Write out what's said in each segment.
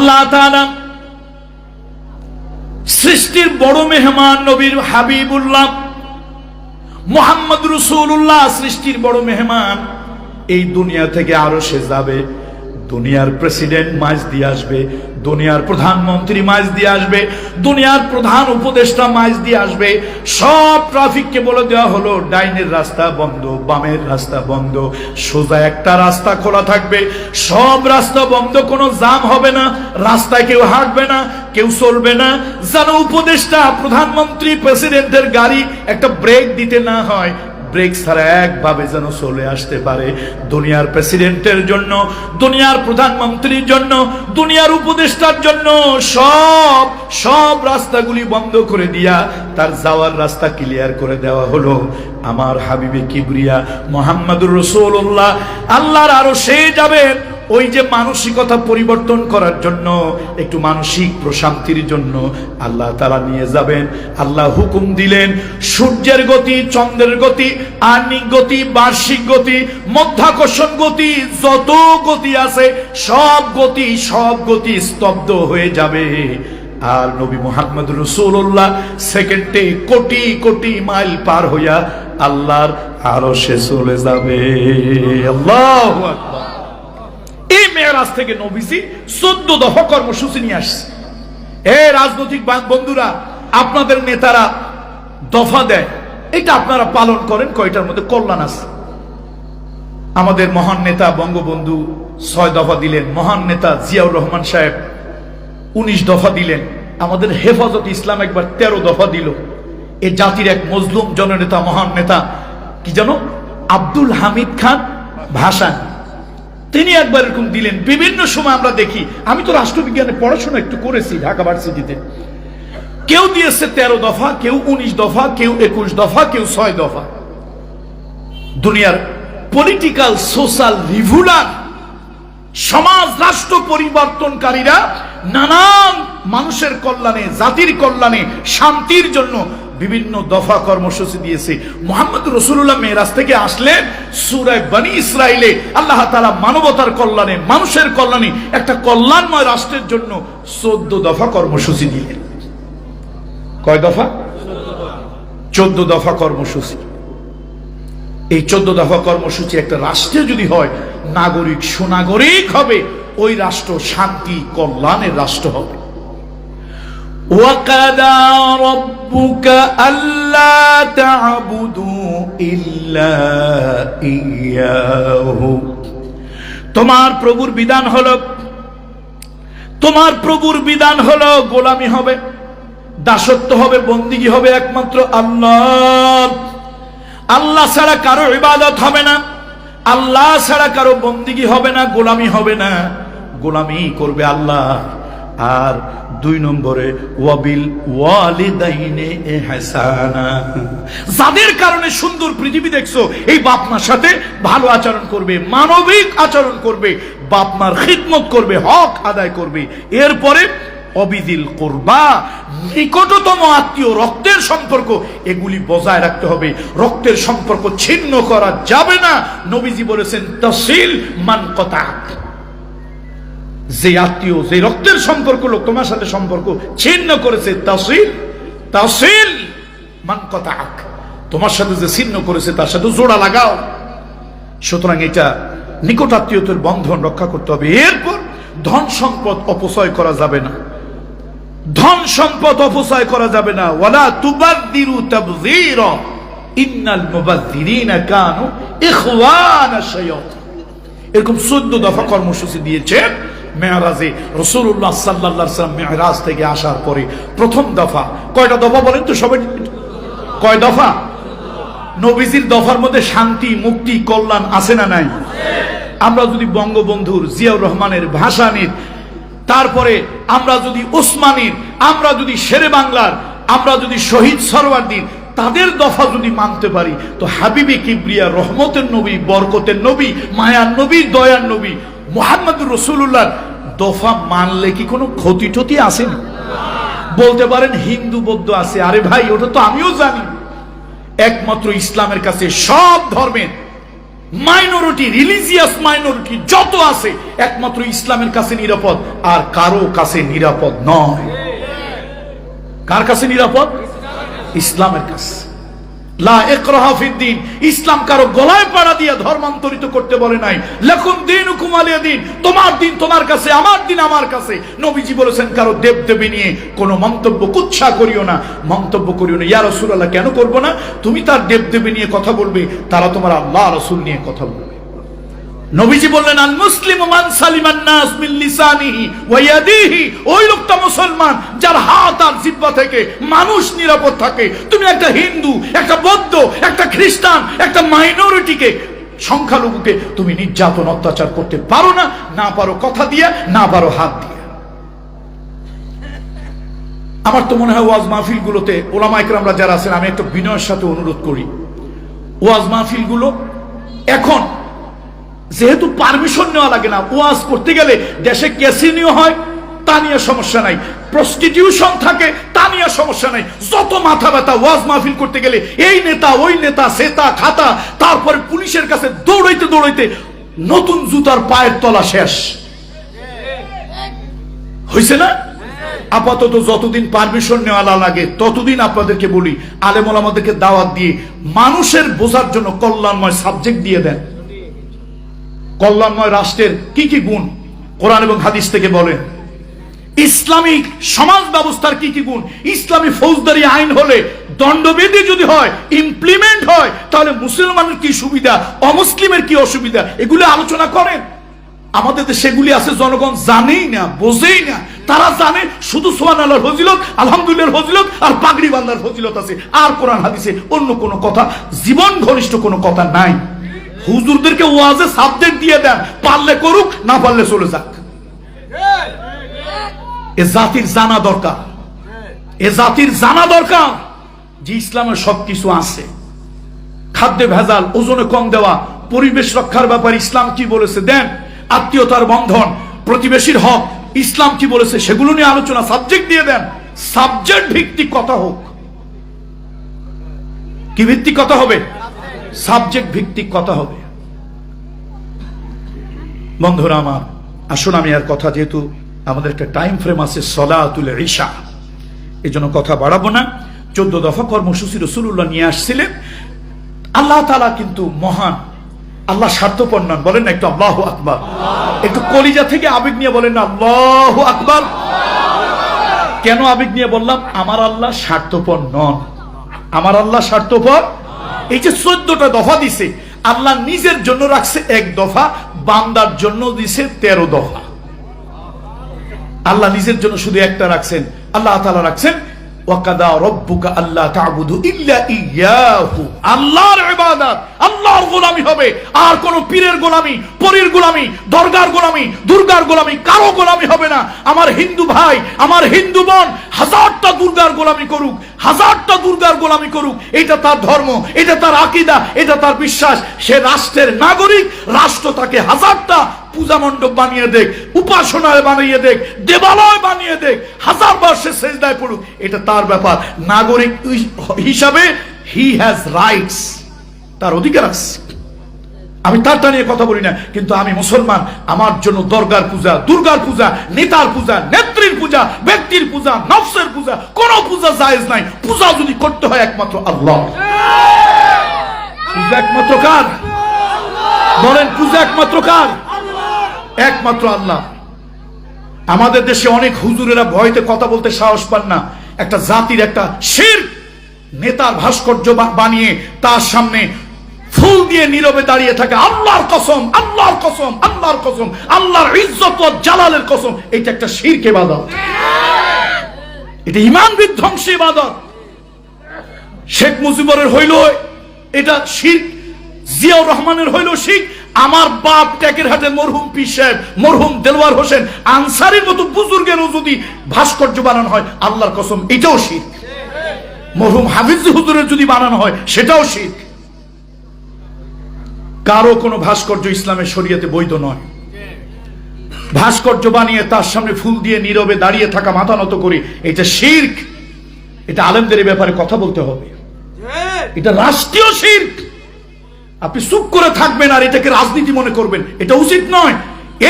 আল্লাহ তাআলা সৃষ্টির বড় মেহমান নবীর হাবিবুল্লাহ মুহাম্মদ রাসূলুল্লাহ সৃষ্টির বড় মেহমান এই দুনিয়া থেকে আরশে যাবে। দুনিয়ার প্রেসিডেন্ট মাঝ দিয়ে আসবে, দুনিয়ার প্রধানমন্ত্রী মাঝ দিয়ে আসবে, দুনিয়ার প্রধান উপদেষ্টা মাঝ দিয়ে আসবে। সব ট্রাফিককে বলে দেওয়া হলো ডাইনের রাস্তা বন্ধ, বামের রাস্তা বন্ধ, সোজা একটা রাস্তা খোলা থাকবে। সব রাস্তা বন্ধ, কোনো জাম হবে না, রাস্তায় কেউ হাঁটবে না, কেউ চলবে না, যেন উপদেষ্টা প্রধানমন্ত্রী প্রেসিডেন্টের গাড়ি একটা ব্রেক দিতে না হয়, ব্রেক ছাড়া একভাবে যেন চলে আসতে পারে। দুনিয়ার প্রেসিডেন্টের জন্য, দুনিয়ার প্রধানমন্ত্রীর জন্য, দুনিয়ার উপদেষ্টার জন্য সব রাস্তাগুলি বন্ধ করে দিয়া তার যাওয়ার রাস্তা ক্লিয়ার করে দেওয়া হলো। আমার হাবিবে কিবরিয়া মুহাম্মদুর রাসূলুল্লাহ আল্লাহর আরশে যাবেন। ওই যে মানসিকতা পরিবর্তন করার জন্য, একটু মানসিক প্রশান্তির জন্য আল্লাহ তাআলা নিয়ে যাবেন। আল্লাহ হুকুম দিলেন, সূর্যের গতি, চন্দ্রের গতি, আহ্নিক গতি, বার্ষিক গতি, মধ্যাকর্ষণ গতি, যত গতি আছে সব গতি স্তব্ধ হয়ে যাবে। আর নবী মুহাম্মদ রাসূলুল্লাহ সেকেন্ডে কোটি কোটি মাইল পার হইয়া আল্লাহর আরশে চলে যাবে। আল্লাহু আকবার। এই মেরাজ থেকে নবীজি 14 দফা কর্মসূচি নিয়ে আসছে। এই রাজনৈতিক বন্ধুরা, আপনাদের নেতারা দফা দেয়, এটা আপনারা পালন করেন, কয়টার মধ্যে কল্যাণ আছে। আমাদের মহান নেতা বঙ্গবন্ধু 6 দফা দিলেন, মহান নেতা জিয়াউর রহমান সাহেব 19 দফা দিলেন, আমাদের হেফাজত ইসলাম একবার 13 দফা দিল। এ জাতির এক মজলুম জননেতা, মহান নেতা কি জানো, আব্দুল হামিদ খান ভাসানী, তিনি একবার এরকম দিলেন। বিভিন্ন সময় আমরা দেখি, আমি তো রাষ্ট্রবিজ্ঞানে পড়াশোনা একটু করেছি ঢাকা ভার্সিটিতে, কেউ দিয়েছে 13 দফা, কেউ 19 দফা, কেউ 21 দফা, কেউ 6 দফা। দুনিয়ার পলিটিক্যাল সোশ্যাল রিভুলার, সমাজ রাষ্ট্র পরিবর্তনকারীরা নানান মানুষের কল্যাণে, জাতির কল্যাণে, শান্তির জন্য বিভিন্ন দফা কর্মসূচি দিয়েছে। মুহাম্মদ রাসূলুল্লাহ মেরাজ থেকে আসলে সূরা বনী ইসরাইলে আল্লাহ তাআলা মানবতার কল্যাণে, মানুষের কল্যাণে একটা কল্যাণময় রাষ্ট্রের জন্য 14 দফা কর্মসূচি দিলেন। কয় দফা? 14 দফা কর্মসূচি। এই 14 দফা কর্মসূচি একটা রাষ্ট্রে যদি হয়, নাগরিক সুনাগরিক হবে, ওই রাষ্ট্র শান্তি কল্যাণের রাষ্ট্র হবে। وَقَضَى رَبُّكَ أَلَّا تَعْبُدُوا إِلَّا إِيَّاهُ। তোমার প্রভুর বিধান হলো, তোমার প্রভুর বিধান হলো গোলামি হবে, দাসত্ব হবে, বন্দিগি হবে একমাত্র আল্লাহ। আল্লাহ ছাড়া কারো ইবাদত হবে না, আল্লাহ ছাড়া কারো বন্দিগি হবে না, গোলামি হবে না, গোলামি করবে আল্লাহ। আর 2 নম্বরে ওয়াবিল ওয়ালিদাইনে ইহসানা, যাদের কারণে সুন্দর পৃথিবী দেখছো, এই বাপ মার সাথে ভালো আচরণ করবে, মানবিক আচরণ করবে, বাপ মার খিদমত করবে, হক আদায় করবে। এরপরে অবিদিল কুরবা, নিকটতম আত্মীয়, রক্তের সম্পর্ক, এগুলি বজায় রাখতে হবে। রক্তের সম্পর্ক ছিন্ন করা যাবে না। নবীজি বলেছেন তাসিল মান কতাক, যে আত্মীয়, যে রক্তের সম্পর্ক লোক তোমার সাথে সম্পর্ক ছিন্ন করেছে, তাসিল মান কতাক, তোমার সাথে যে ছিন্ন করেছে তার সাথে জোড়া লাগাও। সুতরাং এটা নিকট আত্মীয়তার বন্ধন রক্ষা করতে হবে। এরপর ধন সম্পদ অপচয় করা যাবে না, ধন সম্পদ অপচয় করা যাবে না। ওয়ালা তুবাযযিরু তাবযীরা ইন্নাল মুবাযযিরিনা কানু ইখওয়ানা শায়াতিন। এরকম 14 দফা কর্মসূচি দিয়েছে মেরাজে। রাসূলুল্লাহ সাল্লাল্লাহু আলাইহি ওয়াসাল্লাম মেরাজ থেকে আসার পরে প্রথম দফা, কয়টা দফা বলেন তো সবাই? কয় দফা? নবীজির দফার মধ্যে শান্তি, মুক্তি, কল্যাণ আছে না নাই? আমরা যদি বঙ্গবন্ধুর, জিয়াউর রহমানের, ভাসানীর, তারপরে আমরা যদি ওসমানীর, আমরা যদি শেরে বাংলার, আমরা যদি শহীদ সরওয়ার্দীর, তাদের দফা যদি মানতে পারি, তো হাবিবে কিবরিয়া, রহমতের নবী, বরকতের নবী, মায়ার নবী, দয়ার নবী মুহাম্মদুর রাসূলুল্লাহ দফা মানলে কি কোনো ক্ষতি টতি আছে? বলতে পারেন হিন্দু বৌদ্ধ আছে। আরে ভাই, ওটা তো আমিও জানি। একমাত্র ইসলামের কাছে সব ধর্মের মাইনরিটি, রিলিজিয়াস মাইনরিটি যত আছে একমাত্র ইসলামের কাছে নিরাপদ, আর কারো কাছে নিরাপদ নয়। কার কাছে নিরাপদ? ইসলামের কাছে। লা ইকরাহা ফিদ্দিন, ইসলাম কারো গলায় পাড়া দিয়ে ধর্মান্তরিত করতে বলে নাই। লাকুম দীনুকুম ওয়ালিয়া দীন, তোমার দিন তোমার কাছে, আমার দিন আমার কাছে। নবীজি বলেছেন কারো দেবদেবী নিয়ে কোনো মন্তব্য কুৎসা করিও না, মন্তব্য করিও না। ইয়া রাসূলুল্লাহ, কেন করব না? তুমি তার দেবদেবী নিয়ে কথা বলবে, তারা তোমার আল্লাহ রাসূল নিয়ে কথা বলবে। নবীজি বললেন আল মুসলিমু মান সালিমান নাস মিন লিসানিহি ওয়া ইয়াদিহি, ওই লোকটা মুসলমান যার হাত আর জিহ্বা থেকে মানুষ নিরাপদ থাকে। তুমি একটা হিন্দু, একটা বৌদ্ধ, একটা খ্রিস্টান, একটা মাইনরিটিকে, সংখ্যালঘুকে তুমি নির্যাতন অত্যাচার করতে পারো না। না পারো কথা দিয়ে, না পারো হাত দিয়ে। আমার তো মনে হয় ওয়াজ মাহফিলগুলোতে ওলামা ইকরামরা যারা আছেন, আমি একটা বিনয়ের সাথে অনুরোধ করি, ওয়াজ মাহফিলগুলো এখন যেহেতু পারমিশন নেওয়া লাগে না, ওয়াজ করতে গেলে দেশে ক্যাসিনো হয় তা নিয়ে সমস্যা নাই, প্রস্টিটিউশন থাকে তা নিয়ে সমস্যা নাই, যত মাথা ব্যথা ওয়াজ মাহফিল করতে গেলে এই নেতা ওই নেতা সেতা খাতা, তারপরে পুলিশের কাছে দৌড়াইতে দৌড়াইতে নতুন জুতার পায়ের তলা শেষ হয়েছে না? আপাতত যতদিন পারমিশন নেওয়া লাগে ততদিন আপনাদেরকে বলি, আলেম ওলামাদেরকে দাওয়াত দিয়ে মানুষের বোঝার জন্য কল্যাণময় সাবজেক্ট দিয়ে দেন। কল্যাণময় রাষ্ট্রের কি কি গুণ কোরআন এবং হাদিস থেকে বলেন, ইসলামিক সমাজ ব্যবস্থার কি কি গুণ, ইসলামী ফৌজদারি আইন হলে দণ্ডবিধি যদি হয়, ইমপ্লিমেন্ট হয়, তাহলে মুসলমানের কি সুবিধা, অমুসলিমের কি অসুবিধা, এগুলো আলোচনা করেন। আমাদের সেগুলি আছে, জনগণ জানেই না, বোঝেই না। তারা জানে শুধু সুবহানাল্লাহর ফজিলত, আলহামদুলিল্লাহর ফজিলত আর পাগড়ি বান্ধার ফজিলত আছে, আর কোরআন হাদিসে অন্য কোনো কথা, জীবন ঘনিষ্ঠ কোনো কথা নাই। হুজুরদেরকে ওয়াজে সাবজেক্ট দিয়ে দেন, পারলে করুক, না পারলে চলে যাক। এ জাতির জানা দরকার, এ জাতির জানা দরকার যে ইসলামের সবকিছু আছে। খাদ্যে ভেজাল, ওজনে কম দেওয়া, পরিবেশ রক্ষার ব্যাপারে ইসলাম কি বলেছে দেন, আত্মীয়তার বন্ধন, প্রতিবেশীর হক, ইসলাম কি বলেছে সেগুলো নিয়ে আলোচনা, সাবজেক্ট দিয়ে দেন। সাবজেক্ট ভিত্তিক কথা হোক। কি ভিত্তিক কথা হবে? সাবজেক্ট ভিত্তিক কথা হবে। বন্ধুরা আমার, আসুন আমি আর কথা, যেহেতু আমাদের একটা টাইম ফ্রেম আছে সলাতুল ইশা, এই জন্য কথা বাড়াবো না। 14 দফা কর্মসূচি রাসূলুল্লাহ নিয়ে আসছিলেন। আল্লাহ তাআলা কিন্তু মহান, আল্লাহ স্বার্থপর নন। বলেন না একটু আল্লাহু আকবার, একটু কলিজা থেকে আবেগ নিয়ে বলেন না আল্লাহু আকবার। কেন আবেগ নিয়ে বললাম? আমার আল্লাহ স্বার্থপর নন, আমার আল্লাহ স্বার্থপর। এই যে 14টা দফা দিছে, আল্লাহ নিজের জন্য রাখছে 1 দফা, বান্দার জন্য দিছে 13 দফা। আল্লাহ নিজের জন্য শুধু একটা রাখছেন, আল্লাহ তাআলা রাখছেন ওয়াকাদা রাব্বুকা আল্লা তা'বুদু ইল্লা ইয়াহু। আল্লাহর ইবাদত, আল্লাহর গোলামি হবে, আর কোন পীরের গোলামি, পরীর গোলামি, দরগার গোলামি, দুর্গার গোলামি, কারো গোলামি হবে না। আমার হিন্দু ভাই, আমার হিন্দু বোন 1000টা দুর্গার গোলামি করুক, 1000টা দুর্গার গোলামি করুক, এটা তার ধর্ম, এটা তার আকীদা, এটা তার বিশ্বাস। সে রাষ্ট্রের নাগরিক, রাষ্ট্র তাকে 1000টা পূজা মণ্ডপ বানিয়ে দেখ, উপাসনায় বানিয়ে দেখ, দেবালয় বানিয়ে দেখ, 1000 বার সে সেজদায় পড়ুক, এটা তার ব্যাপার। নাগরিক হিসাবে হি হ্যাজ রাইটস, তার অধিকার আছে। আমি তারটা নিয়ে কথা বলি না, কিন্তু আমি মুসলমান, আমার জন্য দরগার পূজা, দুর্গার পূজা, নেতার পূজা, নেত্রীর পূজা, ব্যক্তির পূজা, নফসের পূজা, কোন পূজা জায়েজ নাই। পূজা যদি করতে হয় একমাত্র আল্লাহ। পূজা একমাত্র কার? বলেন, পূজা একমাত্র কার? একমাত্র আল্লাহ। আমাদের দেশে অনেক হুজুরেরা ভয়তে কথা বলতে সাহস পান না। একটা জাতির একটা শিরক, নেতার ভাস্কর্য বানিয়ে তার সামনে ফুল দিয়ে নীরবে দাঁড়িয়ে থাকে, আল্লাহর কসম, আল্লাহর কসম, আল্লাহর কসম, আল্লাহর ইজ্জত ও জালালের কসম। এটা একটা শিরক ইবাদত, এটা ঈমান বিধ্বংসী ইবাদত। শেখ মুজিবুরের হইল এটা শিরক, জিয়াউর রহমানের হইল শিরক, আমার বাপ টেকেরহাটের মরহুম পীর সাহেব মরহুম দেলওয়ার হোসেন আনসারীর মতো বুজুর্গেরও যদি ভাস্কর্য বানানো হয়, আল্লাহর কসম এটাও শিরক। মরহুম হাফিজ হুজুরের যদি বানানো হয়, সেটাও শিরক। কারো কোনো ভাস্কর্য ইসলামের শরীয়তে বৈধ নয়। ভাস্কর্য বানিয়ে তার সামনে ফুল দিয়ে নীরবে দাঁড়িয়ে থাকা, মাথা নত করে, এটা শিরক। এটা আলেমদের ব্যাপারে কথা বলতে হবে, এটা রাষ্ট্রীয় শিরক। আপনি চুপ করে থাকবেন আর এটাকে রাজনীতি মনে করবেন, এটা উচিত নয়।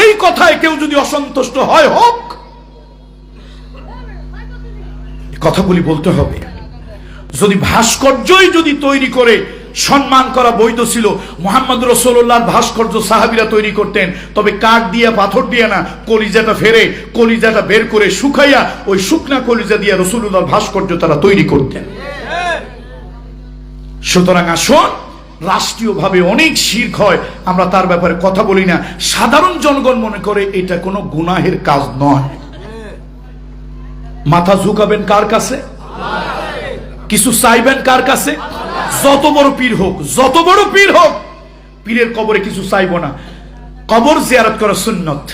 এই কথায় কেউ যদি অসন্তুষ্ট হয়, হোক, কথাগুলি বলতে হবে। যদি ভাস্কর্যই যদি তৈরি করে সম্মান করা বৈধ ছিল, মুহাম্মদ রাসূলুল্লাহর ভাস্কর্য সাহাবীরা তৈরি করতেন, তবে কাঠ দিয়ে পাথর দিয়ে না, কলিজাটা ফেরে কলিজাটা বের করে শুকাইয়া ওই শুকনা কলিজা দিয়ে রাসূলুল্লাহর ভাস্কর্য তারা তৈরি করতেন। সুতরাং আসুন, রাষ্ট্রীয়ভাবে অনেক শিরক হয়, আমরা তার ব্যাপারে কথা বলি না। সাধারণ জনগণ মনে করে এটা কোনো গুনাহের কাজ নয়। মাথা ঝুঁকাবেন কার কাছে? কিছু চাইবেন কার কাছে? যত বড় পীর হোক, যত বড় পীর হোক, পীরের কবরে কিছু চাইব না। কবর জিয়ারত করা সুন্নত।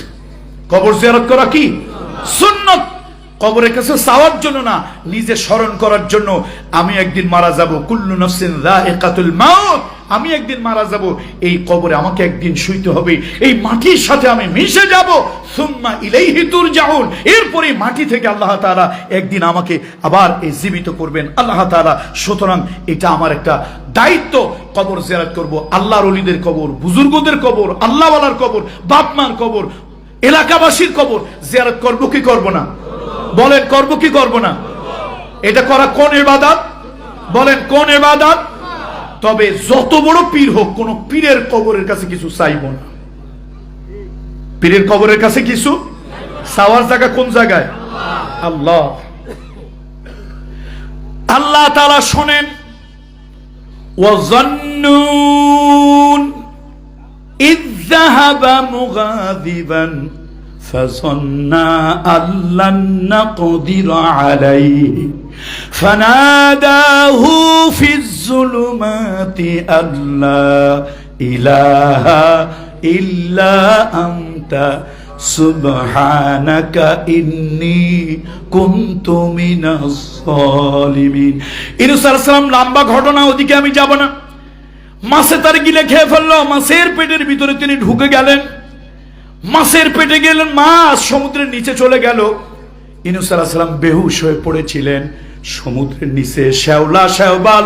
কবর জিয়ারত করা কি সুন্নত? কবরের কাছে চাওয়ার জন্য না, নিজে স্মরণ করার জন্য। আমি একদিন মারা যাব, কুল্লু নাফসিন যায়িকাতুল মাউত, আমি একদিন মারা যাব, এই কবরে আমাকে একদিন শুইতে হবে, এই মাটির সাথে আমি মিশে যাব, সুম্মা ইলাইহি তুরজাউন, এরপরে মাটি থেকে আল্লাহ তাআলা একদিন আমাকে আবার এই জীবিত করবেন আল্লাহ তাআলা। সুতরাং এটা আমার একটা দায়িত্ব, কবর জিয়ারত করব। আল্লাহর ওলিদের কবর, বুজুর্গদের কবর, আল্লাহওয়ালার কবর, বাপ মার কবর, এলাকাবাসীর কবর জিয়ারত করব কি করব না? বলেন, করব কি করব না? এটা করা কোন ইবাদত? বলেন, কোন ইবাদত? তবে যত বড় পীর হোক, কোন পীরের কবরের কাছে কিছু চাইব না। পীরের কবরের কাছে কিছু চাওয়ার জায়গা কোন জায়গায়? আল্লাহ। আল্লাহ তাআলা শোনেন, ওয়াজান্নুন ইয যাহাবা মুগাযিবান فظن أن لن نقدر عليه فناداه في الظلمات أن لا إله إلا أنت سبحانك إني كنت من الظالمين। ইউনূস আলাইহিস সালাম লম্বা ঘটনা, ওদিকে আমি যাব না। মাছে তার গিলে খেয়ে ফেললো, মাছের পেটের ভিতরে তিনি ঢুকে গেলেন। মাছের পেটে গেলেন, মাছ সমুদ্রের নিচে চলে গেল। ইউনূস আলাইহিস সালাম বেহুশ হয়ে পড়েছিলেন। সমুদ্রের নিচে শ্যাওলা, শ্যাওবাল,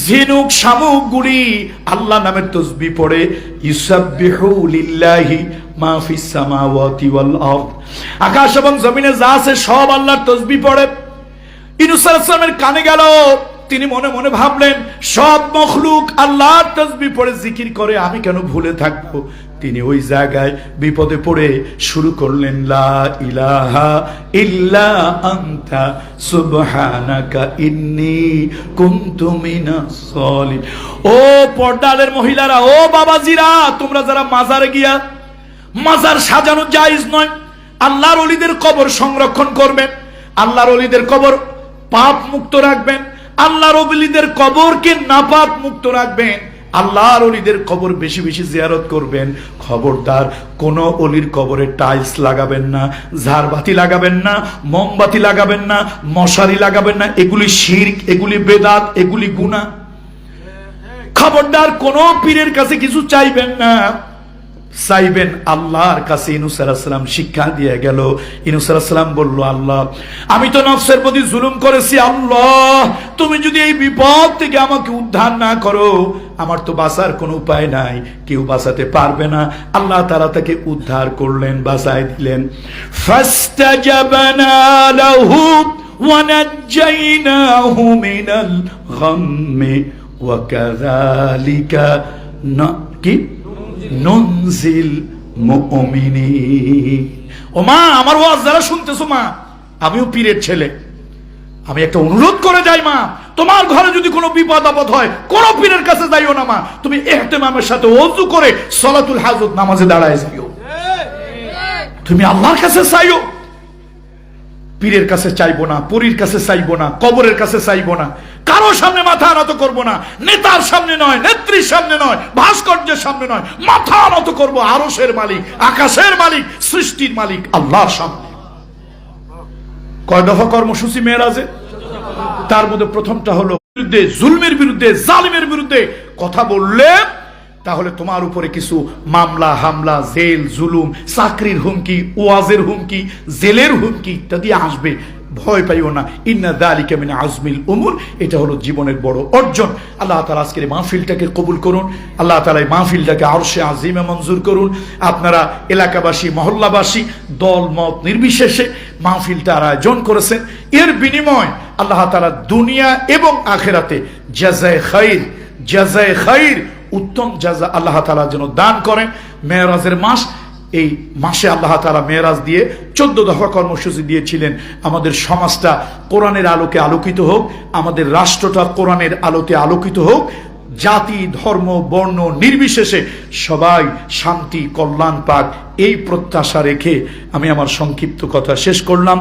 ঝিনুক, শামুক গুলি আল্লাহ নামের তাসবিহ পড়ে, ইউসাব্বিহু লিল্লাহি মা ফিস সামাওয়াতি ওয়াল আরদ, আকাশ এবং জমিনে যা আছে সব আল্লাহর তাসবিহ পড়ে। ইউনূস আলাইহিস সালামের কানে গেল, তিনি মনে মনে ভাবলেন, সব মখলুক আল্লাহর তাসবিহ পড়ে জিকির করে, আমি কেন ভুলে থাকবো? তিনি ওই জায়গায় বিপদে পড়ে শুরু করলেন, লা ইলাহা ইল্লা আনতা সুবহানাকা ইন্নী কুনতু মিনাস সালিহিন। ও পর্দালের মহিলারা, ও বাবাজিরা, তোমরা যারা মাজারে গিয়া, মাজার সাজানো জায়েজ নয়, আল্লাহর ওলিদের কবর সংরক্ষণ করবেন, আল্লাহর ওলিদের কবর পাপ মুক্ত রাখবেন, আল্লাহর ওলিদের কবরকে নাপাক মুক্ত রাখবেন, আল্লাহর ওলিদের কবর বেশি বেশি জিয়ারত করবেন। খবরদার কোন ওলির কবরে টাইলস লাগাবেন না, ঝাড়বাতি লাগাবেন না, মোমবাতি লাগাবেন না, মশারি লাগাবেন না, এগুলি শিরক, এগুলি বেদাত, এগুলি গুনাহ। খবরদার কোন পীরের কাছে কিছু চাইবেন না, চাইবেন আল্লাহর কাছে। ইউনূস আলাইহিস সালাম শিক্ষা দিয়ে গেল। ইউনূস আলাইহিস সালাম বলল, আল্লাহ, আমি তো নফসের প্রতি জুলুম করেছি, আল্লাহ তুমি যদি এই বিপদ থেকে আমাকে উদ্ধার না করো, আমার তো বাঁচার কোনো উপায় নাই, কেউ বাঁচাতে পারবে না। আল্লাহ তাআলা তাকে উদ্ধার করলেন, বাঁচায় দিলেন। ফাস্তাজাবনা লাহু ওয়া নাজ্জাইনাহু মিনাল গাম্মি ওয়া কাযালিকা কি নুনজিল মুমিনিন। ও মা, আমার ওয়াজ যারা শুনতেছো, মা, আমিও পীরের ছেলে, আমি একটা অনুরোধ করে যাই, মা, তোমার ঘরে যদি কোনো বিপদ আপদ হয়, কোন পীরের কাছে যাইও না, মা, তুমি ইহতিমামের সাথে ওযু করে সালাতুল হাজত নামাজে দাঁড়ায় যাইও, তুমি আল্লাহর কাছে চাইও। পীরের কাছে চাইবো না, পরীর কাছে চাইবো না, কবরের কাছে চাইবো না, কারো সামনে মাথা নত করবো না, নেতার সামনে নয়, নেত্রীর সামনে নয়, ভাস্কর্যের সামনে নয়, মাথা নত করবো আরশের মালিক, আকাশের মালিক, সৃষ্টির মালিক আল্লাহর সামনে। কয় দফা কর্মসূচি মেরাজে? তার মধ্যে প্রথমটা হলো বিরুদ্ধে, জুলমের বিরুদ্ধে, জালিমের বিরুদ্ধে কথা বললে তাহলে তোমার উপরে কিছু মামলা হামলা, জেল জুলুম, চাকরির হুমকি, ওয়াজের হুমকি, জেলের হুমকি ইত্যাদি আসবে। ভয় পাইও না। ইন্না যালিকা মিন আজমিল উমুর, এটা হলো জীবনের বড় অর্জন। আল্লাহ তাআলা আজকের মাহফিলটাকে কবুল করুন। আল্লাহ তাআলা এই মাহফিলটাকে আরশে আজিমে মঞ্জুর করুন। আপনারা এলাকাবাসী, মহল্লাবাসী, দল মত নির্বিশেষে মাহফিলটার আয়োজন করেছেন। এর বিনিময় আল্লাহ তাআলা দুনিয়া এবং আখিরাতে জাযায়ে খাইর, উত্তম জাযা আল্লাহ তাআলা যেন দান করেন। মেরাজের মাস, এই মাসে আল্লাহ তাআলা মেরাজ দিয়ে 14 দফা কর্মসূচি দিয়েছিলেন। আমাদের সমাজটা কোরআনের আলোকে আলোকিত হোক, আমাদের রাষ্ট্রটা কোরআনের আলোতে আলোকিত হোক, জাতি ধর্ম বর্ণ নির্বিশেষে সবাই শান্তি কল্যাণ পাক, এই প্রত্যাশা রেখে আমি আমার সংক্ষিপ্ত কথা শেষ করলাম।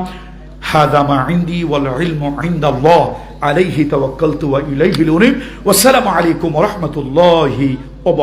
হাদা মা ইনদি ওয়াল ইলমু ইনদাল্লাহ আলাইহি তাওয়াক্কালতু ওয়া ইলাইহিল উনীব। ওয়াসসালামু আলাইকুম ওয়া রাহমাতুল্লাহি ওয়া